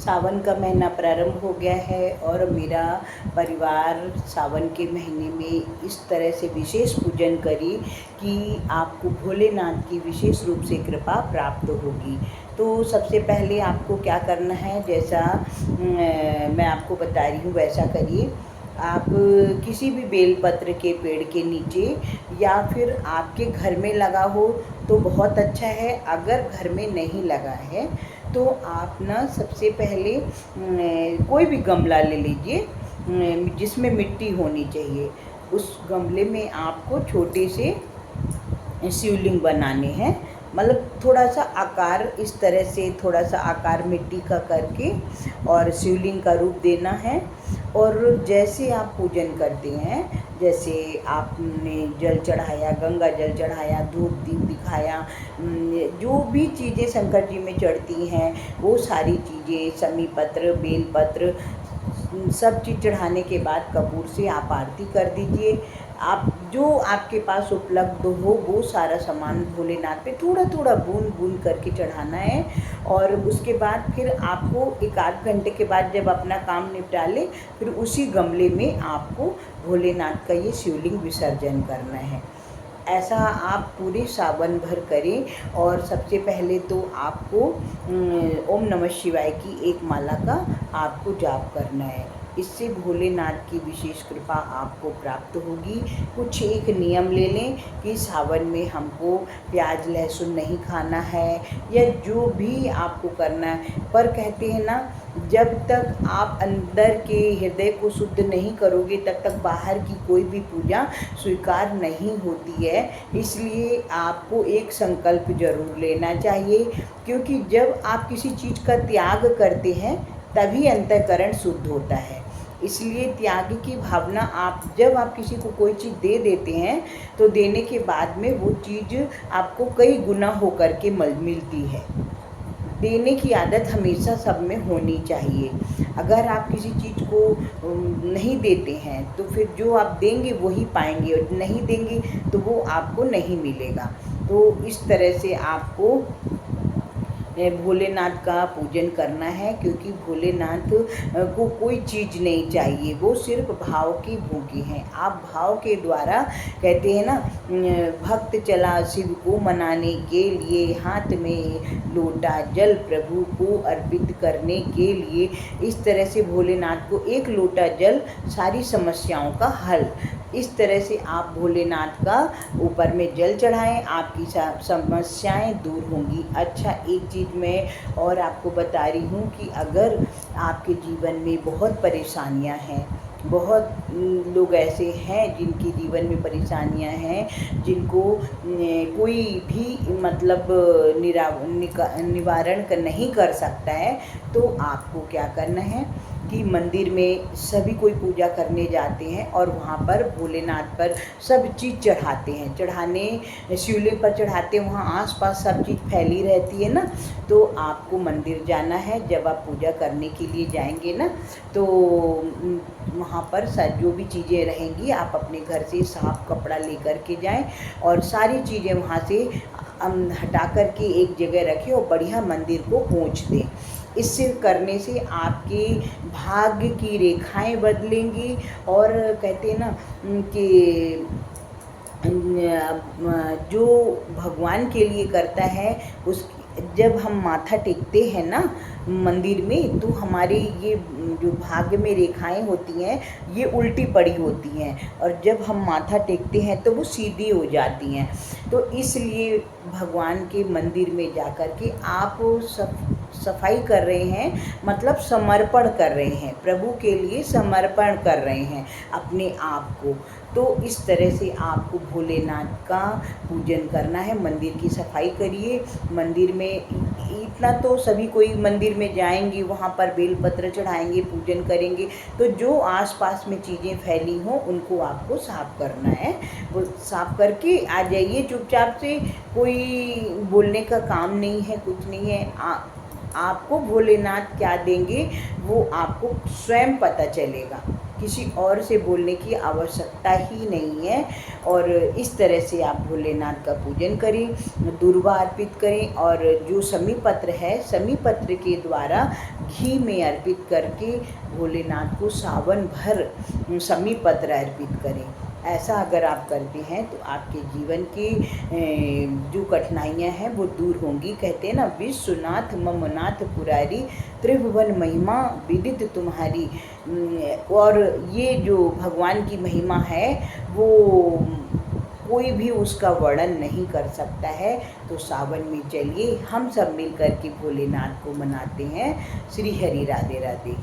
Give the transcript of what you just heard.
सावन का महीना प्रारंभ हो गया है और मेरा परिवार सावन के महीने में इस तरह से विशेष पूजन करी कि आपको भोलेनाथ की विशेष रूप से कृपा प्राप्त होगी। तो सबसे पहले आपको क्या करना है, जैसा मैं आपको बता रही हूँ वैसा करिए। आप किसी भी बेलपत्र के पेड़ के नीचे या फिर आपके घर में लगा हो तो बहुत अच्छा है। अगर घर में नहीं लगा है तो आप ना सबसे पहले कोई भी गमला ले लीजिए जिसमें मिट्टी होनी चाहिए। उस गमले में आपको छोटे से शिवलिंग बनाने हैं, मतलब थोड़ा सा आकार इस तरह से, थोड़ा सा आकार मिट्टी का करके और शिवलिंग का रूप देना है। और जैसे आप पूजन करते हैं, जैसे आपने जल चढ़ाया, गंगा जल चढ़ाया, धूप दीप दिखाया, जो भी चीज़ें शंकर जी में चढ़ती हैं वो सारी चीज़ें, समी पत्र, बेल पत्र, सब चीज़ चढ़ाने के बाद कपूर से आप आरती कर दीजिए। आप जो आपके पास उपलब्ध हो वो सारा सामान भोलेनाथ पे थोड़ा थोड़ा बूंद बूंद करके चढ़ाना है। और उसके बाद फिर आपको एक आध घंटे के बाद जब अपना काम निपटा ले, फिर उसी गमले में आपको भोलेनाथ का ये शिवलिंग विसर्जन करना है। ऐसा आप पूरे सावन भर करें। और सबसे पहले तो आपको ओम नमः शिवाय की एक माला का आपको जाप करना है। इससे भोलेनाथ की विशेष कृपा आपको प्राप्त होगी। कुछ एक नियम ले लें कि सावन में हमको प्याज लहसुन नहीं खाना है, या जो भी आपको करना है। पर कहते हैं ना, जब तक आप अंदर के हृदय को शुद्ध नहीं करोगे तब तक बाहर की कोई भी पूजा स्वीकार नहीं होती है। इसलिए आपको एक संकल्प जरूर लेना चाहिए, क्योंकि जब आप किसी चीज़ का त्याग करते हैं तभी अंतःकरण शुद्ध होता है। इसलिए त्याग की भावना, जब आप किसी को कोई चीज़ दे देते हैं तो देने के बाद में वो चीज़ आपको कई गुना होकर के मिलती है। देने की आदत हमेशा सब में होनी चाहिए। अगर आप किसी चीज़ को नहीं देते हैं तो फिर जो आप देंगे वही पाएंगे, और नहीं देंगे तो वो आपको नहीं मिलेगा। तो इस तरह से आपको भोलेनाथ का पूजन करना है, क्योंकि भोलेनाथ को कोई चीज़ नहीं चाहिए, वो सिर्फ भाव की भूखी हैं। आप भाव के द्वारा, कहते हैं ना, भक्त चला शिव को मनाने के लिए, हाथ में लोटा जल प्रभु को अर्पित करने के लिए। इस तरह से भोलेनाथ को एक लोटा जल सारी समस्याओं का हल। इस तरह से आप भोलेनाथ का ऊपर में जल चढ़ाएं, आपकी समस्याएं दूर होंगी। अच्छा, एक चीज़ मैं और आपको बता रही हूँ कि अगर आपके जीवन में बहुत परेशानियां हैं, बहुत लोग ऐसे हैं जिनके जीवन में परेशानियां हैं, जिनको कोई भी मतलब निवारण नहीं कर सकता है, तो आपको क्या करना है कि मंदिर में सभी कोई पूजा करने जाते हैं और वहाँ पर भोलेनाथ पर सब चीज़ चढ़ाते हैं, चढ़ाने शिवलिंग पर चढ़ाते हैं, वहाँ आसपास सब चीज़ फैली रहती है ना। तो आपको मंदिर जाना है, जब आप पूजा करने के लिए जाएंगे ना, तो वहाँ पर जो भी चीज़ें रहेंगी आप अपने घर से साफ कपड़ा लेकर के जाएं और सारी चीज़ें वहाँ से हटा कर के एक जगह रखें और बढ़िया मंदिर को पोंछ दें। इससे करने से आपके भाग्य की रेखाएं बदलेंगी। और कहते हैं ना कि जो भगवान के लिए करता है, उस जब हम माथा टेकते हैं ना मंदिर में, तो हमारे ये जो भाग्य में रेखाएं होती हैं ये उल्टी पड़ी होती हैं, और जब हम माथा टेकते हैं तो वो सीधी हो जाती हैं। तो इसलिए भगवान के मंदिर में जाकर के आप सफाई कर रहे हैं, मतलब समर्पण कर रहे हैं, प्रभु के लिए समर्पण कर रहे हैं अपने आप को। तो इस तरह से आपको भोलेनाथ का पूजन करना है। मंदिर की सफाई करिए। मंदिर में इतना तो सभी कोई मंदिर में जाएंगे, वहाँ पर बेलपत्र चढ़ाएंगे, पूजन करेंगे, तो जो आसपास में चीज़ें फैली हों उनको आपको साफ करना है। वो साफ करके आ जाइए चुपचाप से, कोई बोलने का काम नहीं है, कुछ नहीं है। आपको भोलेनाथ क्या देंगे वो आपको स्वयं पता चलेगा। किसी और से बोलने की आवश्यकता ही नहीं है। और इस तरह से आप भोलेनाथ का पूजन करें, दूर्वा अर्पित करें, और जो शमी पत्र है, शमी पत्र के द्वारा घी में अर्पित करके भोलेनाथ को सावन भर शमी पत्र अर्पित करें। ऐसा अगर आप करते हैं तो आपके जीवन की जो कठिनाइयाँ हैं वो दूर होंगी। कहते हैं ना, विश्वनाथ मम नाथ पुरारी, त्रिभुवन महिमा विदित तुम्हारी। और ये जो भगवान की महिमा है वो कोई भी उसका वर्णन नहीं कर सकता है। तो सावन में चलिए हम सब मिल कर के भोलेनाथ को मनाते हैं। श्री हरि, राधे राधे।